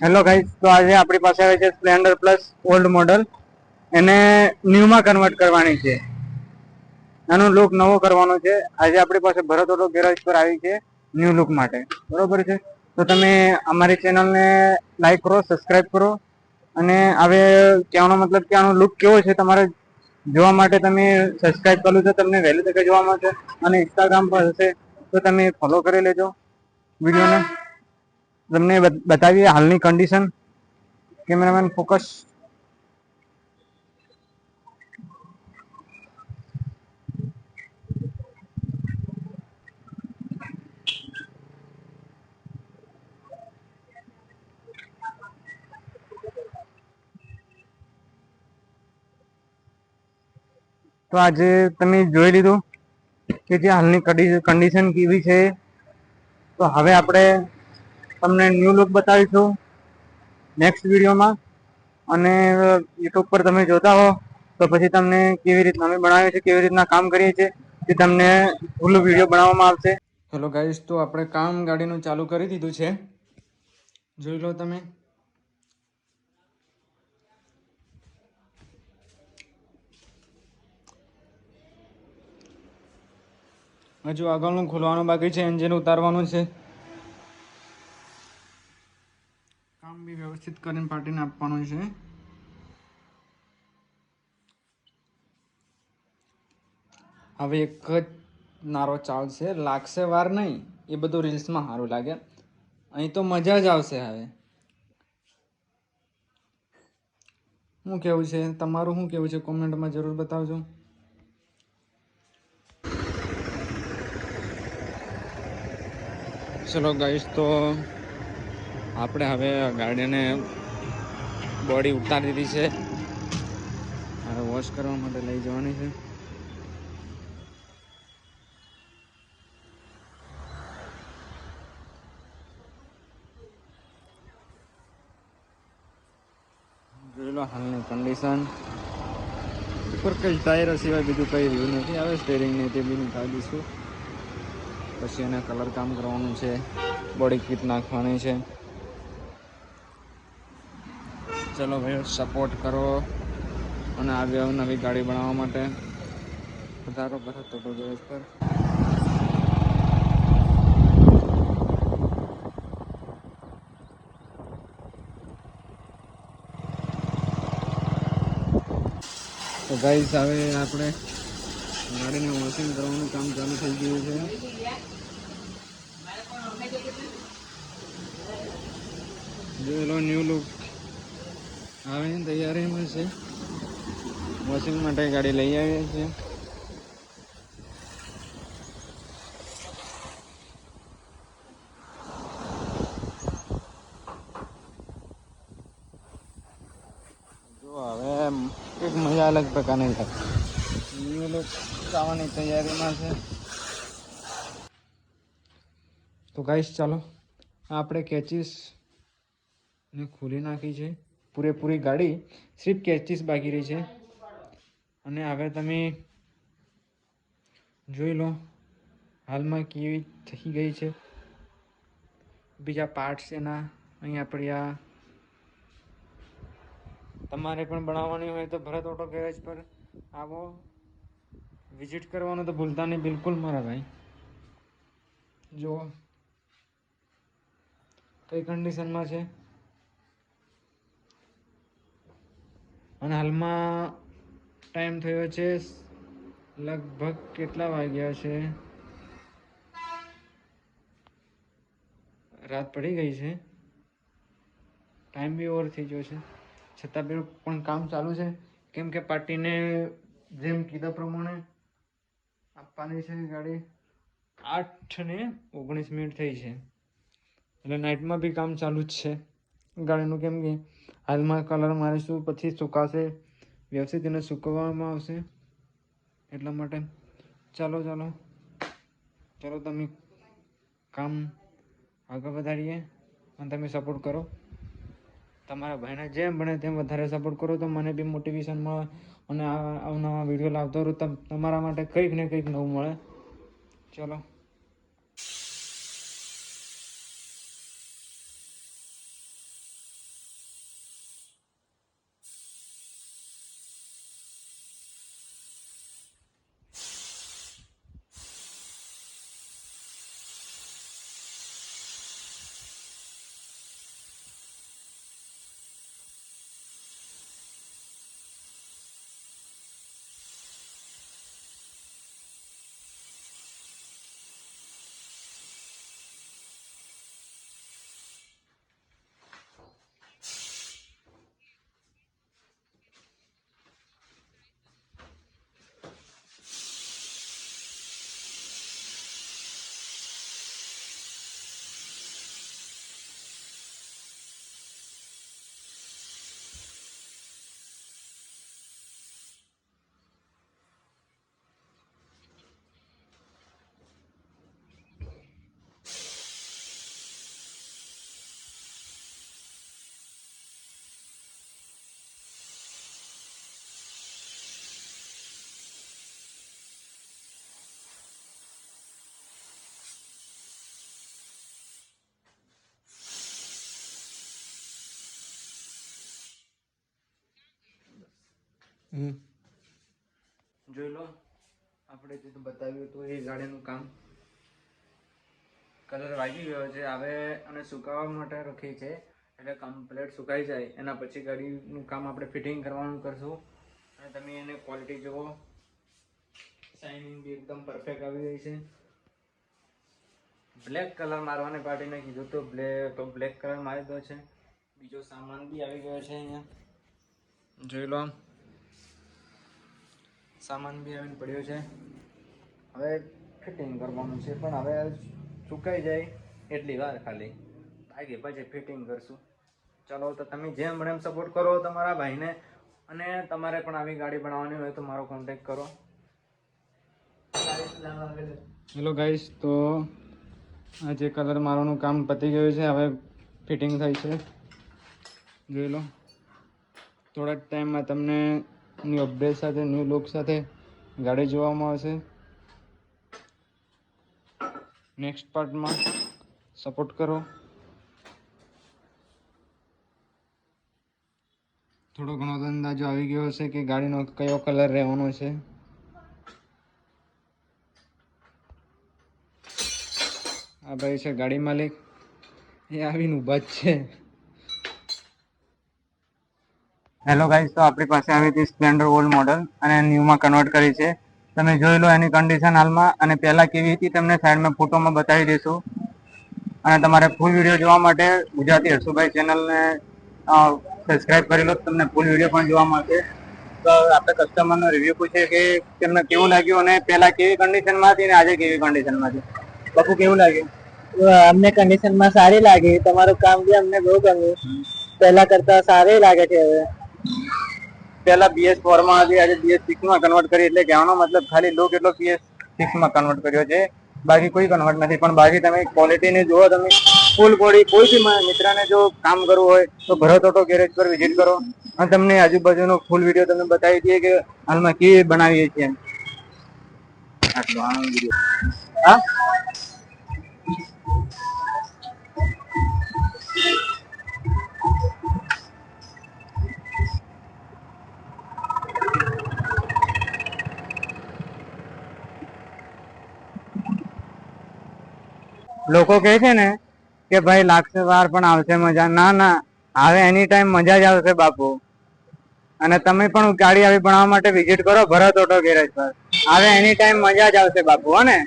Hello guys, તો આજે આપણી પાસે આવે છે સ્પ્લેન્ડર પ્લસ ઓલ્ડ મોડલ. એને ન્યૂમાં કન્વર્ટ કરવાની છે, આનો લુક નવો કરવાનો છે. આજે આપણી પાસે ભરત ઓટો ગેરેજ પર આવી છે ન્યૂ લુક માટે, બરોબર છે. તો તમે અમારી ચેનલને લાઈક કરો, સબસ્ક્રાઇબ કરો, અને હવે કહેવાનો મતલબ કે આનો લુક કેવો છે તમારે જોવા માટે તમે સબસ્ક્રાઇબ કર્યું તો તમને વહેલી તકે જોવા મળશે, અને ઇન્સ્ટાગ્રામ પર હશે તો તમે ફોલો કરી લેજો વિડીયોને. તમને બતાવીએ હાલની કન્ડિશન. Cameraman focus. તો આજે તમે જોઈ લીધું કે જે હાલની કન્ડિશન કેવી છે. તો હવે આપણે તમને ન્યૂ લુક બતાવીશું નેક્સ્ટ વિડીયોમાં. અને યુટ્યુબ પર તમે જોતા હો તો પછી તમને કેવી રીતના અમે બનાવીએ છીએ, કેવી રીતના કામ કરીએ છીએ, તે તમને ફૂલ વિડીયો બનાવવામાં આવશે. હેલો ગાઈસ, તો આપણે કામ ગાડીનું ચાલુ કરી દીધું છે, જોઈ લો તમે. હજુ આગળનું ખોલવાનું બાકી છે, એન્જિન ઉતારવાનું છે. કામ બી વ્યવસ્થિત કરીને પાર્ટીને આપવાનું છે. હવે એક જ નારો ચાલશે, લાગશે વાર નહીં. એ બધું રીલ્સમાં સારું લાગે, અહીં તો મજા જ આવશે. હવે શું કેવું છે તમારું, શું કેવું છે કોમેન્ટમાં જરૂર બતાવજો. ચલો ગાઈસ, તો આપણે હવે ગાડીને બોડી ઉતારી દીધી છે, હવે વોશ કરવા માટે લઈ જવાની છે. જોઈ લો હાલની કન્ડિશન. ઉપર કઈ ટાયર સિવાય બીજું કઈ રહ્યું નથી. હવે સ્ટેરિંગ ને તે બી નીકાળી દઈશું. પછી એને કલર કામ કરવાનું છે, બોડી કીટ નાખવાની છે. ચલો ભાઈ, સપોર્ટ કરો અને આવી નવી ગાડી બનાવવા માટે વધારો ભરત ઓટો ગેરેજ પર. તો ગાઈસ, હવે આપણે ગાડીને વોશિંગ કરવાનું કામ ચાલુ થઈ ગયું છે. જોઈ લો, ન્યૂ લુક આવે તૈયારીમાં છે. વોશિંગ માટે ગાડી લઈ આવીએ છીએ. જો હવે એક મજા અલગ પ્રકારની થાય. ન્યૂ લુક આવવાની તૈયારીમાં છે. તો ગાઈસ, ચાલો આપણે કેચીસ ને ખોલી નાખી છે. પૂરેપૂરી ગાડી સિર્ફ કેચીસ બાકી રહી છે. અને હવે તમે જોઈ લો હાલમાં કેવી થઈ ગઈ છે. બીજા પાર્ટ્સ એના અહીંયા પડ્યા. તમારે પણ બનાવવાની હોય તો ભરત ઓટો ગેરેજ પર આવો, વિઝિટ કરવાનું તો ભૂલતા નહીં બિલકુલ મારા ભાઈ. જુઓ કઈ કન્ડિશનમાં છે. અને હાલમાં ટાઈમ થયો છે લગભગ કેટલા વાગ્યા છે, રાત પડી ગઈ છે. ટાઈમ બી ઓવર થઈ ગયો છે, છતાં બી પણ કામ ચાલુ છે. કેમ કે પાર્ટીને જેમ કીધા પ્રમાણે આપવાની છે ગાડી. 8:19 થઈ છે, એટલે નાઇટમાં બી કામ ચાલુ જ છે ગાડીનું. કેમ કે હાલમાં કલર મારીશું, પછી સુકાશે, વ્યવસ્થિત એને સૂકવવામાં આવશે. એટલા માટે ચાલો તમે કામ આગળ વધારીએ અને તમે સપોર્ટ કરો. તમારા ભાઈને જેમ બને તેમ વધારે સપોર્ટ કરો તો મને બી મોટિવેશન મળે અને નવા વિડીયો લાવતો રહું. તમારા માટે કંઈક ને કંઈક નવું મળે. ચલો. જોઈ લો, આપણે જે બતાવ્યું હતું એ ગાડીનું કામ કલર વાગી ગયો છે હવે, અને સુકાવા માટે રાખી છે એટલે કમ્પ્લીટ સુકાઈ જાય એના પછી ગાડીનું કામ આપણે ફિટિંગ કરવાનું કરશું. અને તમે એને ક્વોલિટી જુઓ, શાઇનિંગ બી એકદમ પરફેક્ટ આવી ગઈ છે. બ્લેક કલર મારવાની પાર્ટીને કીધું તો બ્લેક કલર મારી દો છે. બીજો સામાન બી આવી ગયો છે, અહીંયા જોઈ લો, સામાન બી આવીને પડ્યો છે. હવે ફિટિંગ કરવાનું છે, પણ હવે સુકાઈ જાય એટલી વાર ખાલી, બાકી પછી ફિટિંગ કરશું. ચલો, તો તમે જેમ બને એમ સપોર્ટ કરો તમારા ભાઈને, અને તમારે પણ આવી ગાડી બનાવવાની હોય તો મારો કોન્ટેક્ટ કરો. હેલો ગાઈસ, તો આ જે કલર મારવાનું કામ પતી ગયું છે, હવે ફિટિંગ થાય છે. જોઈ લો, થોડા જ ટાઈમમાં તમને ન્યૂ અપડેટ સાથે, ન્યૂ લુક સાથે ગાડી જોવામાં આવશે. નેક્સ્ટ પાર્ટમાં સપોર્ટ કરો. થોડો ઘણો તો અંદાજો આવી ગયો હશે કે ગાડીનો કયો કલર રહેવાનો છે. આ ભાઈ છે ગાડી માલિક, એ આવીને ઊભા જ છે. હેલો ગાઈસ, તો આપણી પાસે આવી હતી સ્પ્લેન્ડર ઓલ્ડ મોડલ અને ન્યૂમાં કન્વર્ટ કરી છે. તમે જોઈ લો એની કન્ડિશન હાલમાં, અને પહેલાં કેવી હતી તમને સાઈડમાં ફોટોમાં બતાવી દઈશું. અને તમારે ફૂલ વિડીયો જોવા માટે ગુજરાતી હર્ષુભાઈ ચેનલને સબસ્ક્રાઇબ કરી લો, તમને ફૂલ વિડીયો પણ જોવા મળશે. તો આપણે કસ્ટમરનો રિવ્યુ પૂછીએ કે તેમને કેવું લાગ્યું, અને પહેલાં કેવી કન્ડિશનમાં હતી અને આજે કેવી કન્ડિશનમાં છે. બાપુ, કેવું લાગ્યું? અમને કન્ડિશનમાં સારી લાગી. તમારું કામ બી અમને બહુ ગમ્યું, પહેલા કરતા સારી લાગે છે. હવે પહેલા BS4 માં હતી, આજે BS6 માં કન્વર્ટ કરી, એટલે કહેવાનો મતલબ ખાલી લુક એટલો BS6 માં કન્વર્ટ કર્યો છે, બાકી કોઈ કન્વર્ટ નથી. પણ બાકી તમે ક્વોલિટીને જુઓ, તમે ફૂલ બોડી. કોઈ બી મિત્રને જો કામ કરવું હોય તો ભરત ઓટો ગેરેજ પર વિઝિટ કરો, અને તમને આજુબાજુનો ફૂલ વિડીયો તમને બતાવી દઈએ કે હાલમાં કેવી બનાવીએ છીએ. આટલો આનો વિડીયો. હા, લોકો કહે છે ને કે ભાઈ લાગશે વાર પણ આવશે મજા. ના ના, હવે એની ટાઈમ મજા જ આવશે બાપુ. અને તમે પણ ગાડી આવી બનાવવા માટે વિઝિટ કરો ભરત ઓટો ગેરેજ પર. હવે એની ટાઈમ મજા જ આવશે બાપુ, હો ને?